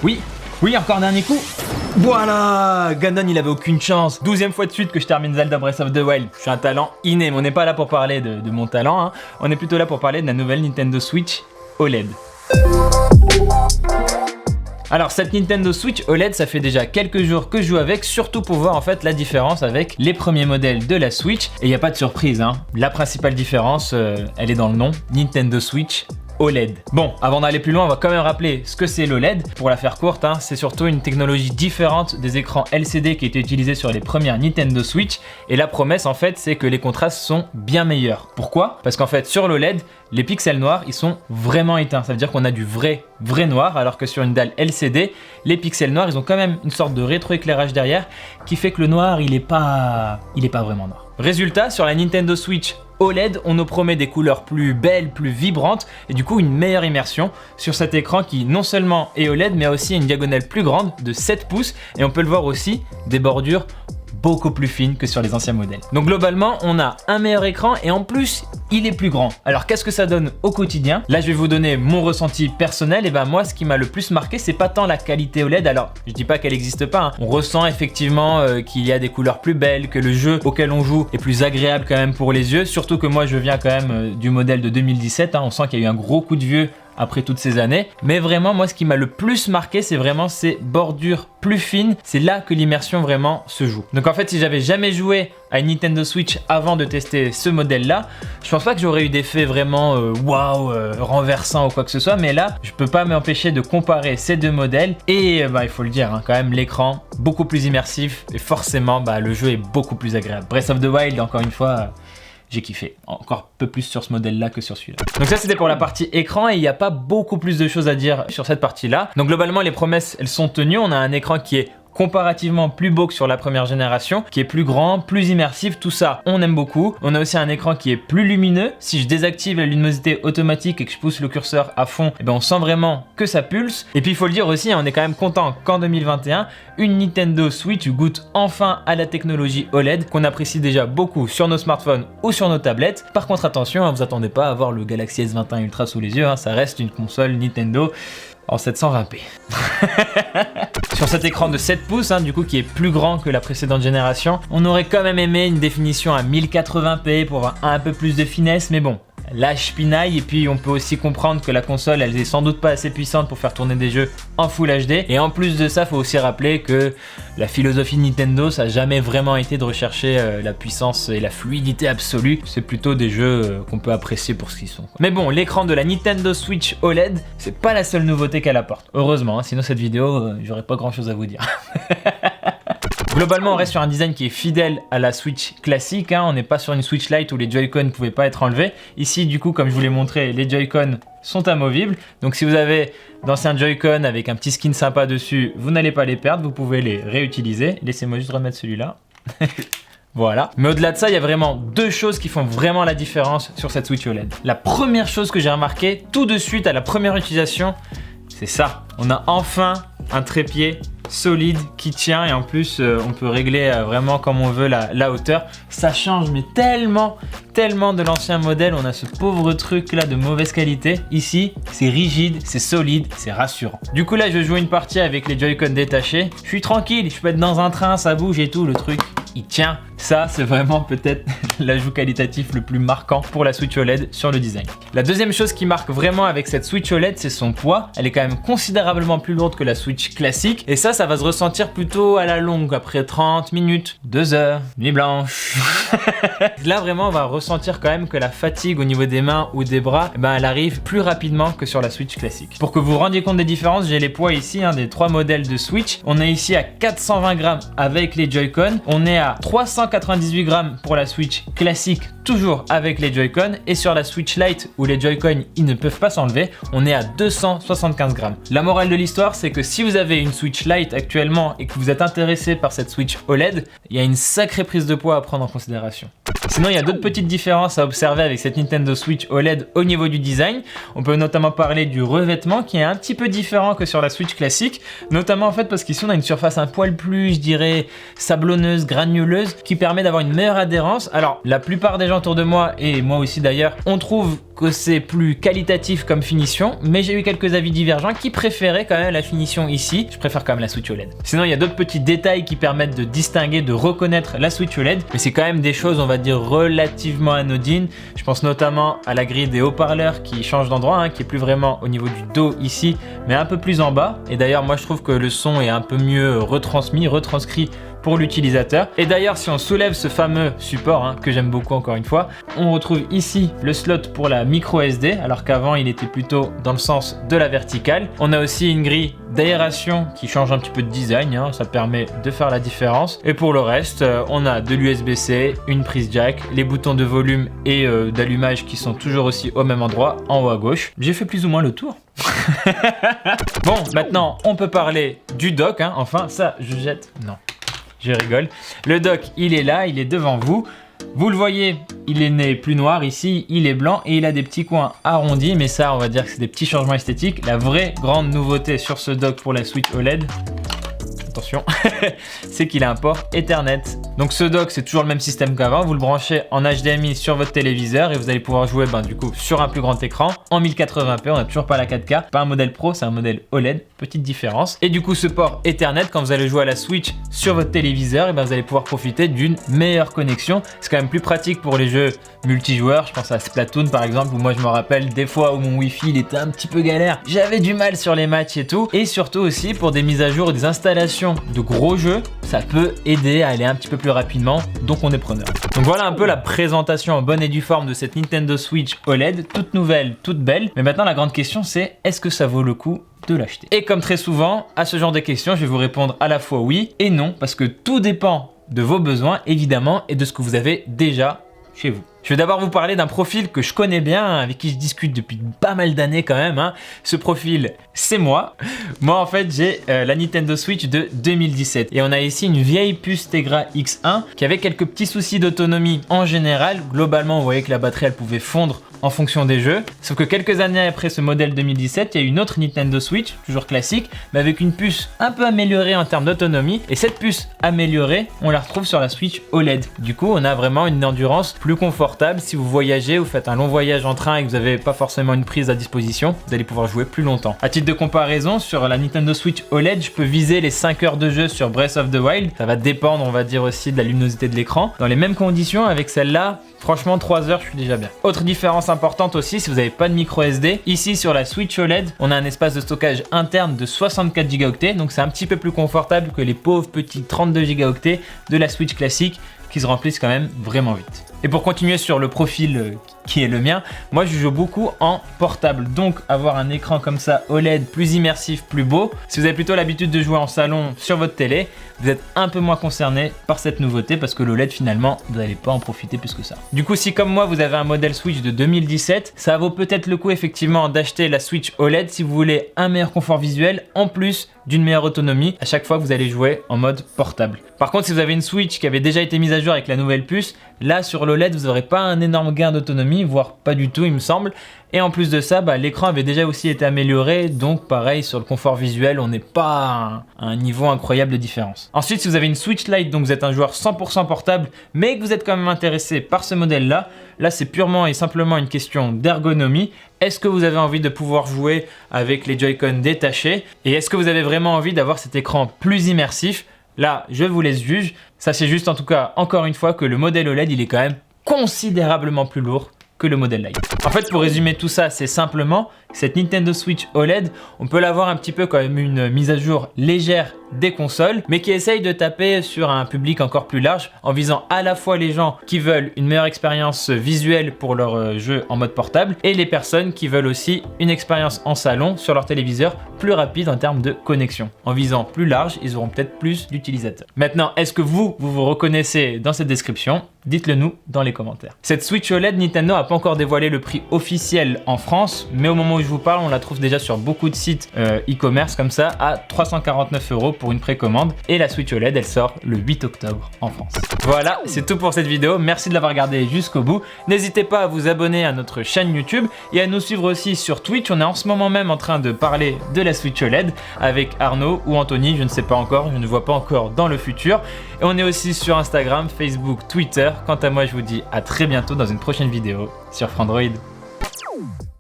Oui, encore un dernier coup. Voilà, Ganon il avait aucune chance. 12e fois de suite que je termine Zelda Breath of the Wild. Je suis un talent inné, mais on n'est pas là pour parler de mon talent, hein. On est plutôt là pour parler de la nouvelle Nintendo Switch OLED. Alors cette Nintendo Switch OLED, ça fait déjà quelques jours que je joue avec, surtout pour voir en fait la différence avec les premiers modèles de la Switch. Et il n'y a pas de surprise, hein. La principale différence, elle est dans le nom, Nintendo Switch OLED. Bon, avant d'aller plus loin, on va quand même rappeler ce que c'est l'OLED. Pour la faire courte, hein, c'est surtout une technologie différente des écrans LCD qui étaient utilisés sur les premières Nintendo Switch. Et la promesse, en fait, c'est que les contrastes sont bien meilleurs. Pourquoi? Parce qu'en fait, sur l'OLED, les pixels noirs, ils sont vraiment éteints. Ça veut dire qu'on a du vrai noir, alors que sur une dalle LCD, les pixels noirs, ils ont quand même une sorte de rétroéclairage derrière qui fait que le noir, il est pas vraiment noir. Résultat, sur la Nintendo Switch OLED, on nous promet des couleurs plus belles, plus vibrantes et du coup une meilleure immersion sur cet écran qui non seulement est OLED mais a aussi une diagonale plus grande de 7 pouces et on peut le voir aussi des bordures beaucoup plus fines que sur les anciens modèles. Donc globalement, on a un meilleur écran et en plus, il est plus grand. Alors qu'est-ce que ça donne au quotidien? Là, je vais vous donner mon ressenti personnel. Et ben moi, ce qui m'a le plus marqué, c'est pas tant la qualité OLED. Alors, je dis pas qu'elle n'existe pas, hein. On ressent effectivement qu'il y a des couleurs plus belles, que le jeu auquel on joue est plus agréable quand même pour les yeux. Surtout que moi, je viens quand même du modèle de 2017. Hein. On sent qu'il y a eu un gros coup de vieux après toutes ces années. Mais vraiment, moi, ce qui m'a le plus marqué, c'est vraiment ces bordures plus fines. C'est là que l'immersion vraiment se joue. Donc en fait, si j'avais jamais joué à une Nintendo Switch avant de tester ce modèle-là, je pense pas que j'aurais eu d'effet vraiment waouh, renversant ou quoi que ce soit. Mais là, je peux pas m'empêcher de comparer ces deux modèles. Et il faut le dire, hein, quand même, l'écran beaucoup plus immersif. Et forcément, le jeu est beaucoup plus agréable. Breath of the Wild, encore une fois... j'ai kiffé, encore un peu plus sur ce modèle-là que sur celui-là. Donc ça, c'était pour la partie écran et il n'y a pas beaucoup plus de choses à dire sur cette partie-là. Donc globalement, les promesses, elles sont tenues. On a un écran qui est comparativement plus beau que sur la première génération, qui est plus grand, plus immersif, tout ça, on aime beaucoup. On a aussi un écran qui est plus lumineux. Si je désactive la luminosité automatique et que je pousse le curseur à fond, on sent vraiment que ça pulse. Et puis il faut le dire aussi, on est quand même content qu'en 2021, une Nintendo Switch goûte enfin à la technologie OLED qu'on apprécie déjà beaucoup sur nos smartphones ou sur nos tablettes. Par contre, attention, hein, vous attendez pas à avoir le Galaxy S21 Ultra sous les yeux, hein, ça reste une console Nintendo en 720p. Sur cet écran de 7 pouces, hein, du coup qui est plus grand que la précédente génération, on aurait quand même aimé une définition à 1080p pour avoir un peu plus de finesse, mais bon, lâche pinaille. Et puis on peut aussi comprendre que la console, elle est sans doute pas assez puissante pour faire tourner des jeux en Full HD. Et en plus de ça, faut aussi rappeler que la philosophie de Nintendo, ça n'a jamais vraiment été de rechercher la puissance et la fluidité absolue. C'est plutôt des jeux qu'on peut apprécier pour ce qu'ils sont, quoi. Mais bon, l'écran de la Nintendo Switch OLED, c'est pas la seule nouveauté qu'elle apporte. Heureusement, hein, sinon cette vidéo, j'aurais pas grand chose à vous dire. Globalement, on reste sur un design qui est fidèle à la Switch classique, hein. On n'est pas sur une Switch Lite où les Joy-Con ne pouvaient pas être enlevés. Ici, du coup, comme je vous l'ai montré, les Joy-Con sont amovibles. Donc si vous avez d'anciens Joy-Con avec un petit skin sympa dessus, vous n'allez pas les perdre, vous pouvez les réutiliser. Laissez-moi juste remettre celui-là. Voilà. Mais au-delà de ça, il y a vraiment deux choses qui font vraiment la différence sur cette Switch OLED. La première chose que j'ai remarqué tout de suite à la première utilisation, c'est ça. On a enfin un trépied solide qui tient et en plus on peut régler vraiment comme on veut la hauteur. Ça change mais tellement de l'ancien modèle. On a ce pauvre truc là de mauvaise qualité. Ici c'est rigide, c'est solide, c'est rassurant. Du coup là je vais jouer une partie avec les Joy-Con détachés. Je suis tranquille, je peux être dans un train, ça bouge et tout, le truc il tient. Ça c'est vraiment peut-être l'ajout qualitatif le plus marquant pour la Switch OLED sur le design. La deuxième chose qui marque vraiment avec cette Switch OLED, c'est son poids. Elle est quand même considérablement plus lourde que la Switch classique et ça va se ressentir plutôt à la longue, après 30 minutes, 2 heures, nuit blanche. Là vraiment on va ressentir quand même que la fatigue au niveau des mains ou des bras, elle arrive plus rapidement que sur la Switch classique. Pour que vous vous rendiez compte des différences, j'ai les poids ici des trois modèles de Switch. On est ici à 420 grammes avec les Joy-Con, on est à 398 grammes pour la Switch classique, toujours avec les Joy-Con, et sur la Switch Lite où les Joy-Con ils ne peuvent pas s'enlever, on est à 275 grammes. La morale de l'histoire, c'est que si vous avez une Switch Lite actuellement et que vous êtes intéressé par cette Switch OLED, il y a une sacrée prise de poids à prendre en considération. Sinon, il y a d'autres petites différences à observer avec cette Nintendo Switch OLED au niveau du design. On peut notamment parler du revêtement qui est un petit peu différent que sur la Switch classique, notamment en fait parce qu'ici on a une surface un poil plus, je dirais, sablonneuse, granuleuse, qui permet d'avoir une meilleure adhérence. Alors, la plupart des gens autour de moi, et moi aussi d'ailleurs, on trouve que c'est plus qualitatif comme finition, mais j'ai eu quelques avis divergents qui préféraient quand même la finition ici. Je préfère quand même la Switch OLED. Sinon, il y a d'autres petits détails qui permettent de distinguer, de reconnaître la Switch OLED, mais c'est quand même des choses, on va dire, relativement anodines. Je pense notamment à la grille des haut-parleurs qui change d'endroit, qui est plus vraiment au niveau du dos ici, mais un peu plus en bas. Et d'ailleurs, moi je trouve que le son est un peu mieux retranscrit pour l'utilisateur. Et d'ailleurs, si on soulève ce fameux support, que j'aime beaucoup encore une fois, on retrouve ici le slot pour la micro SD, alors qu'avant il était plutôt dans le sens de la verticale. On a aussi une grille d'aération qui change un petit peu de design, ça permet de faire la différence. Et pour le reste, on a de l'USB-C, une prise jack, les boutons de volume et d'allumage qui sont toujours aussi au même endroit, en haut à gauche. J'ai fait plus ou moins le tour. Bon, maintenant on peut parler du dock, enfin ça je jette, non. Je rigole. Le dock, il est là, il est devant vous. Vous le voyez, il est né plus noir ici, il est blanc et il a des petits coins arrondis, mais ça, on va dire que c'est des petits changements esthétiques. La vraie grande nouveauté sur ce dock pour la Switch OLED, attention, c'est qu'il a un port Ethernet. Donc ce dock, c'est toujours le même système qu'avant. Vous le branchez en HDMI sur votre téléviseur et vous allez pouvoir jouer du coup sur un plus grand écran en 1080p. On n'a toujours pas la 4K, pas un modèle Pro, c'est un modèle OLED. Petite différence. Et du coup, ce port Ethernet, quand vous allez jouer à la Switch sur votre téléviseur, vous allez pouvoir profiter d'une meilleure connexion. C'est quand même plus pratique pour les jeux multijoueurs. Je pense à Splatoon par exemple, où moi je me rappelle des fois où mon Wi-Fi il était un petit peu galère. J'avais du mal sur les matchs et tout. Et surtout aussi pour des mises à jour et des installations de gros jeux, ça peut aider à aller un petit peu plus rapidement, donc on est preneur. Donc voilà un peu la présentation en bonne et due forme de cette Nintendo Switch OLED, toute nouvelle, toute belle. Mais maintenant la grande question c'est, est-ce que ça vaut le coup de l'acheter? Et comme très souvent, à ce genre de questions, je vais vous répondre à la fois oui et non, parce que tout dépend de vos besoins évidemment et de ce que vous avez déjà chez vous. Je vais d'abord vous parler d'un profil que je connais bien, avec qui je discute depuis pas mal d'années quand même. Ce profil, c'est moi. Moi en fait, j'ai la Nintendo Switch de 2017. Et on a ici une vieille puce Tegra X1 qui avait quelques petits soucis d'autonomie en général. Globalement, vous voyez que la batterie, elle pouvait fondre en fonction des jeux. Sauf que quelques années après ce modèle 2017, il y a une autre Nintendo Switch, toujours classique, mais avec une puce un peu améliorée en termes d'autonomie. Et cette puce améliorée, on la retrouve sur la Switch OLED. Du coup, on a vraiment une endurance plus confortable. Si vous voyagez, vous faites un long voyage en train et que vous n'avez pas forcément une prise à disposition, vous allez pouvoir jouer plus longtemps. À titre de comparaison, sur la Nintendo Switch OLED, je peux viser les 5 heures de jeu sur Breath of the Wild. Ça va dépendre, on va dire aussi, de la luminosité de l'écran. Dans les mêmes conditions, avec celle-là, franchement 3 heures, je suis déjà bien. Autre différence importante aussi, si vous n'avez pas de micro SD, ici sur la Switch OLED, on a un espace de stockage interne de 64 Go, donc c'est un petit peu plus confortable que les pauvres petits 32 Go de la Switch classique qui se remplissent quand même vraiment vite. Et pour continuer sur le profil qui est le mien, moi je joue beaucoup en portable, donc avoir un écran comme ça OLED plus immersif, plus beau. Si vous avez plutôt l'habitude de jouer en salon sur votre télé, vous êtes un peu moins concerné par cette nouveauté parce que l'OLED finalement, vous n'allez pas en profiter plus que ça. Du coup, si comme moi vous avez un modèle Switch de 2017, ça vaut peut-être le coup effectivement d'acheter la Switch OLED si vous voulez un meilleur confort visuel en plus d'une meilleure autonomie à chaque fois que vous allez jouer en mode portable. Par contre, si vous avez une Switch qui avait déjà été mise à jour avec la nouvelle puce, là sur l'OLED vous n'aurez pas un énorme gain d'autonomie, voire pas du tout il me semble. Et en plus de ça, l'écran avait déjà aussi été amélioré, donc pareil sur le confort visuel, on n'est pas à un niveau incroyable de différence. Ensuite, si vous avez une Switch Lite, donc vous êtes un joueur 100% portable, mais que vous êtes quand même intéressé par ce modèle-là, là c'est purement et simplement une question d'ergonomie. Est-ce que vous avez envie de pouvoir jouer avec les Joy-Con détachés? Et est-ce que vous avez vraiment envie d'avoir cet écran plus immersif? Là, je vous laisse juger. Sachez juste en tout cas, encore une fois, que le modèle OLED, il est quand même considérablement plus lourd que le modèle Lite. En fait, pour résumer tout ça, c'est simplement cette Nintendo Switch OLED, on peut la voir un petit peu comme une mise à jour légère des consoles, mais qui essaye de taper sur un public encore plus large en visant à la fois les gens qui veulent une meilleure expérience visuelle pour leur jeu en mode portable et les personnes qui veulent aussi une expérience en salon sur leur téléviseur plus rapide en termes de connexion. En visant plus large, ils auront peut-être plus d'utilisateurs. Maintenant, est-ce que vous reconnaissez dans cette description? Dites-le nous dans les commentaires. Cette Switch OLED, Nintendo n'a pas encore dévoilé le prix officiel en France, mais au moment où où je vous parle, on la trouve déjà sur beaucoup de sites e-commerce comme ça à 349 € pour une précommande. Et la Switch OLED, elle sort le 8 octobre en France. Voilà, c'est tout pour cette vidéo. Merci de l'avoir regardé jusqu'au bout. N'hésitez pas à vous abonner à notre chaîne YouTube et à nous suivre aussi sur Twitch. On est en ce moment même en train de parler de la Switch OLED avec Arnaud ou Anthony, je ne sais pas encore, je ne vois pas encore dans le futur. Et on est aussi sur Instagram, Facebook, Twitter. Quant à moi, je vous dis à très bientôt dans une prochaine vidéo sur Frandroid.